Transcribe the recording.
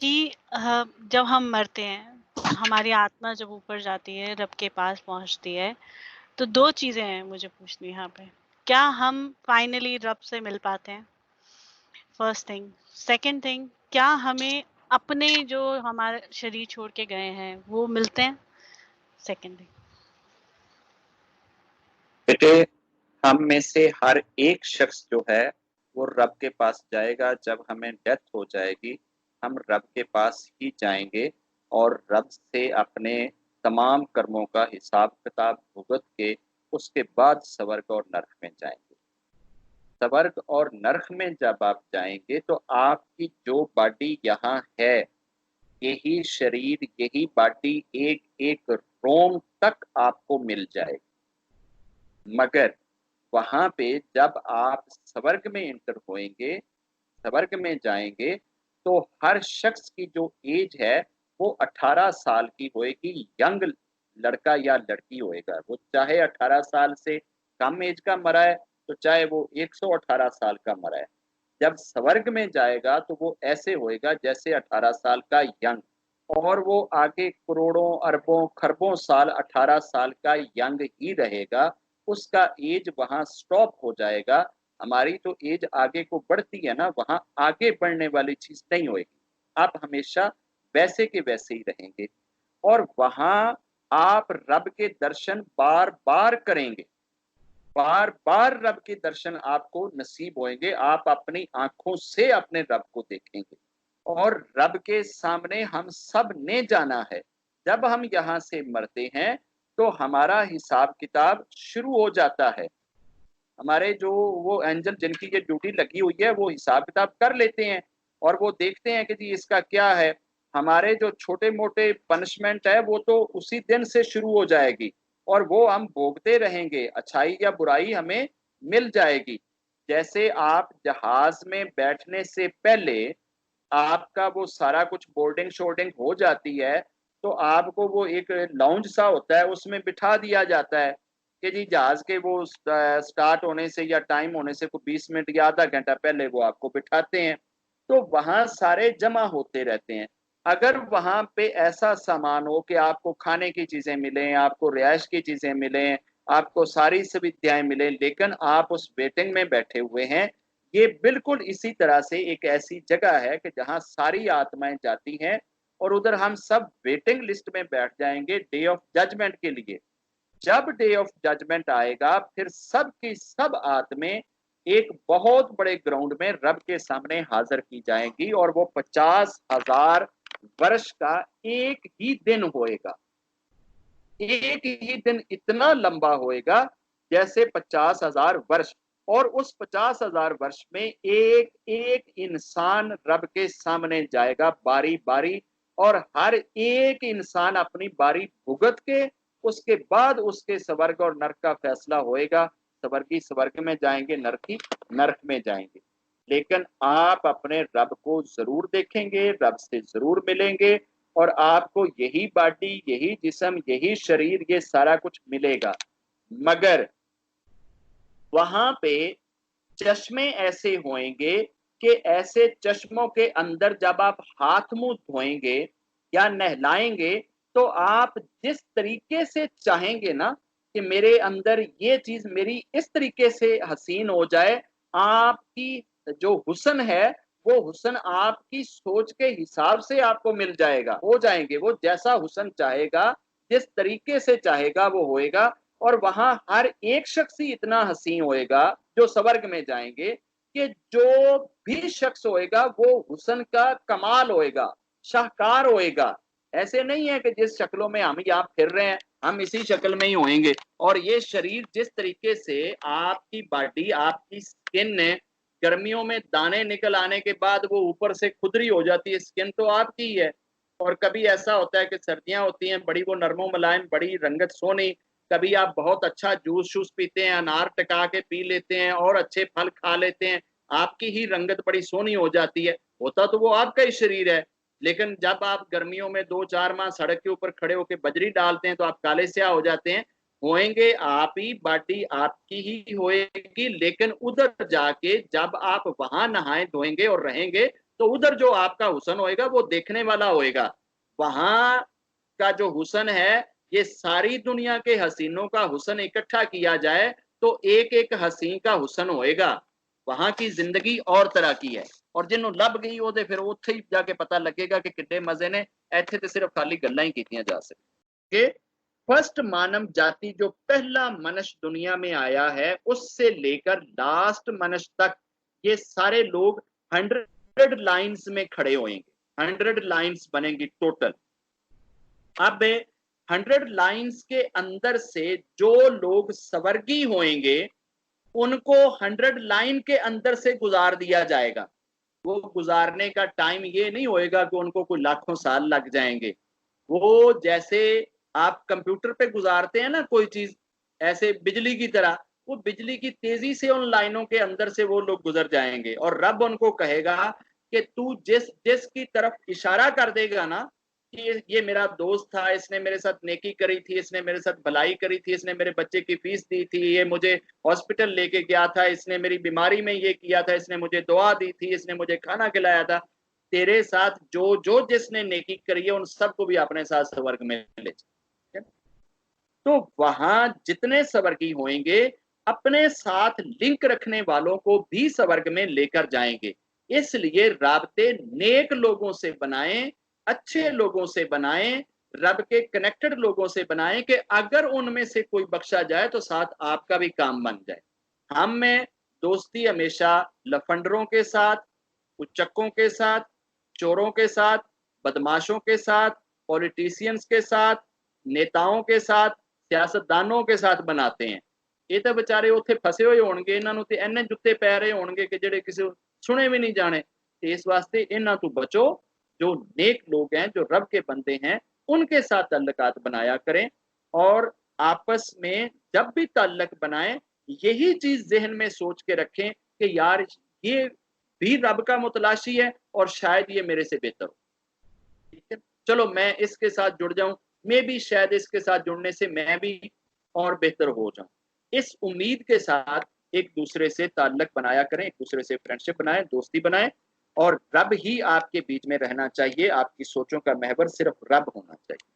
कि जब हम मरते हैं, हमारी आत्मा जब ऊपर जाती है, रब के पास पहुँचती है, तो 2 चीज़ें हैं मुझे पूछनी यहाँ पे। क्या हम फाइनली रब से मिल पाते हैं? First thing. सेकंड थिंग, क्या हमें अपने जो हमारे शरीर छोड़ के गए हैं, वो मिलते हैं? Second thing. बेटे, हम में से हर एक शख्स जो है वो रब के पास जाएगा। जब हमें डेथ हो जाएगी हम रब के पास ही जाएंगे और रब से अपने तमाम कर्मों का हिसाब किताब भुगत के उसके बाद स्वर्ग और नरक में जाएंगे। स्वर्ग और नरक में जब आप जाएंगे तो आपकी जो बॉडी यहाँ है, यही शरीर, यही बॉडी, एक एक रोम तक आपको मिल जाएगी। मगर वहां पे जब आप स्वर्ग में एंटर होएंगे, स्वर्ग में जाएंगे, तो हर शख्स की जो एज है वो 18 साल की होएगी। यंग लड़का या लड़की होएगा, वो चाहे 18 साल से कम एज का मरा है तो चाहे वो 118 साल का मरा है। जब स्वर्ग में जाएगा तो वो ऐसे होएगा जैसे 18 साल का यंग, और वो आगे करोड़ों अरबों खरबों साल 18 साल का यंग ही रहेगा। उसका एज वहां स्टॉप हो जाएगा। हमारी तो एज आगे को बढ़ती है ना, वहां आगे बढ़ने वाली चीज नहीं होगी। आप हमेशा वैसे के वैसे ही रहेंगे और वहां आप रब के दर्शन बार बार करेंगे। बार बार रब के दर्शन आपको नसीब होंगे। आप अपनी आंखों से अपने रब को देखेंगे और रब के सामने हम सब ने जाना है। जब हम यहाँ से मरते हैं तो हमारा हिसाब किताब शुरू हो जाता है। हमारे जो वो एंजल जिनकी ये ड्यूटी लगी हुई है वो हिसाब किताब कर लेते हैं और वो देखते हैं कि जी इसका क्या है। हमारे जो छोटे मोटे पनिशमेंट है वो तो उसी दिन से शुरू हो जाएगी और वो हम भोगते रहेंगे, अच्छाई या बुराई हमें मिल जाएगी। जैसे आप जहाज में बैठने से पहले आपका वो सारा कुछ बोर्डिंग शोर्डिंग हो जाती है, तो आपको वो एक लाउंज सा होता है उसमें बिठा दिया जाता है कि जी जहाज के वो स्टार्ट होने से या टाइम होने से को 20 मिनट या आधा घंटा पहले वो आपको बिठाते हैं। तो वहां सारे जमा होते रहते हैं। अगर वहां पे ऐसा सामान हो कि आपको खाने की चीजें मिले, आपको रिहायश की चीजें मिले, आपको सारी सुविधाएं मिले, लेकिन आप उस वेटिंग में बैठे हुए हैं, ये बिल्कुल इसी तरह से एक ऐसी जगह है कि जहां सारी आत्माएं जाती हैं और उधर हम सब वेटिंग लिस्ट में बैठ जाएंगे डे ऑफ जजमेंट के लिए। जब डे ऑफ जजमेंट आएगा फिर सब की सब आत्में एक बहुत बड़े ग्राउंड में रब के सामने हाजिर की जाएंगी और वो 50,000 वर्ष का एक ही दिन होएगा। एक ही दिन इतना लंबा होएगा जैसे 50,000 वर्ष। और उस 50,000 वर्ष में एक एक इंसान रब के सामने जाएगा बारी बारी, और हर एक इंसान अपनी बारी भुगत के उसके बाद उसके स्वर्ग और नरक का फैसला होएगा। स्वर्गी स्वर्ग में जाएंगे, नरकी नरक में जाएंगे। लेकिन आप अपने रब को जरूर देखेंगे, रब से जरूर मिलेंगे और आपको यही बॉडी, यही जिस्म, यही शरीर, ये सारा कुछ मिलेगा। मगर वहां पे चश्मे ऐसे होंगे कि ऐसे चश्मों के अंदर जब आप हाथ मुंह धोएंगे या नहलाएंगे तो आप जिस तरीके से चाहेंगे ना कि मेरे अंदर ये चीज मेरी इस तरीके से हसीन हो जाए, आपकी जो हुस्न है वो हुस्न आपकी सोच के हिसाब से आपको मिल जाएगा, हो जाएंगे। वो जैसा हुस्न चाहेगा, जिस तरीके से चाहेगा वो होएगा। और वहां हर एक शख्स ही इतना हसीन होएगा जो स्वर्ग में जाएंगे कि जो भी शख्स होएगा वो हुस्न का कमाल होएगा, शाहकार होएगा। ऐसे नहीं है कि जिस शक्लों में हम यहाँ फिर रहे हैं हम इसी शक्ल में ही होएंगे। और ये शरीर जिस तरीके से आपकी बॉडी, आपकी स्किन ने गर्मियों में दाने निकल आने के बाद वो ऊपर से खुदरी हो जाती है, स्किन तो आपकी ही है। और कभी ऐसा होता है कि सर्दियां होती हैं बड़ी वो नरमो मुलायम, बड़ी रंगत सोनी। कभी आप बहुत अच्छा जूस शूस पीते हैं, अनार टका के पी लेते हैं और अच्छे फल खा लेते हैं, आपकी ही रंगत बड़ी सोनी हो जाती है। होता तो वो आपका ही शरीर है, लेकिन जब आप गर्मियों में 2-4 माह सड़क के ऊपर खड़े होकर बजरी डालते हैं तो आप काले स्याह हो जाते हैं। होएंगे आप ही, बॉडी आपकी ही होएगी, लेकिन उधर जाके जब आप वहां नहाए धोएंगे और रहेंगे तो उधर जो आपका हुस्न होएगा वो देखने वाला होएगा। वहां का जो हुस्न है, ये सारी दुनिया के हसीनों का हुस्न इकट्ठा किया जाए तो एक एक हसीन का हुस्न होएगा। वहां की जिंदगी और तरह की है। और जिन्हों लब गई ਉਹਦੇ फिर ਉੱਥੇ ही जाके पता लगेगा कि कितने मजे ने, ਇੱਥੇ ਤੇ सिर्फ खाली गल्लां ही कीतियां जा सकती। फर्स्ट मानव जाति जो पहला मनुष्य दुनिया में आया है, उससे लेकर लास्ट मनुष्य तक ये सारे लोग 100 लाइंस में खड़े होंगे। 100 लाइंस बनेंगी टोटल। अब 100 लाइंस के अंदर से जो लोग स्वर्गी होंगे उनको 100 लाइन के अंदर से गुजार दिया जाएगा। वो गुजारने का टाइम ये नहीं होएगा कि उनको कोई लाखों साल लग जाएंगे। वो जैसे आप कंप्यूटर पे गुजारते हैं ना कोई चीज, ऐसे बिजली की तरह, वो बिजली की तेजी से उन लाइनों के अंदर से वो लोग गुजर जाएंगे। और रब उनको कहेगा कि तू जिस जिस की तरफ इशारा कर देगा ना कि ये मेरा दोस्त था, इसने मेरे साथ नेकी करी थी, इसने मेरे साथ भलाई करी थी, इसने मेरे बच्चे की फीस दी थी, ये मुझे हॉस्पिटल लेके गया था, इसने मेरी बीमारी में ये किया था, इसने मुझे दुआ दी थी, इसने मुझे खाना खिलाया था। तेरे साथ जो जो जिसने नेकी करी है उन सबको भी अपने साथ स्वर्ग में ले जाए। तो वहां जितने स्वर्गी होंगे अपने साथ लिंक रखने वालों को भी स्वर्ग में लेकर जाएंगे। इसलिए राबते नेक लोगों से बनाएं, अच्छे लोगों से बनाएं, रब के कनेक्टेड लोगों से बनाएं कि अगर उनमें से कोई बख्शा जाए तो साथ आपका भी काम बन जाए। हम में दोस्ती हमेशा लफंडरों के साथ, उच्चकों के साथ, चोरों के साथ, बदमाशों के साथ, पॉलिटिशियंस के साथ, नेताओं के साथ, सियासतदानों के साथ बनाते हैं। ये तो बेचारे उत्थे फसे हुए होणगे, इन्हां नूं ते इन्ने जुत्ते पै रहे होणगे कि ਜਿਹੜੇ ਕਿਸੇ सुने भी नहीं जाने। इस वास्ते इन्हां तो बचो। जो नेक लोग हैं, जो रब के बंदे हैं, उनके साथ ताल्लुकात बनाया करें। और आपस में जब भी ताल्लुक बनाएं यही चीज जहन में सोच के रखें कि यार ये भी रब का मुतलाशी है और शायद ये मेरे से बेहतर हो। ठीक है, चलो मैं इसके साथ जुड़ जाऊं, मैं भी शायद इसके साथ जुड़ने से मैं भी और बेहतर हो जाऊं। इस उम्मीद के साथ एक दूसरे से ताल्लुक बनाया करें, एक दूसरे से फ्रेंडशिप बनाएं, दोस्ती बनाएं। और रब ही आपके बीच में रहना चाहिए। आपकी सोचों का महवर सिर्फ रब होना चाहिए।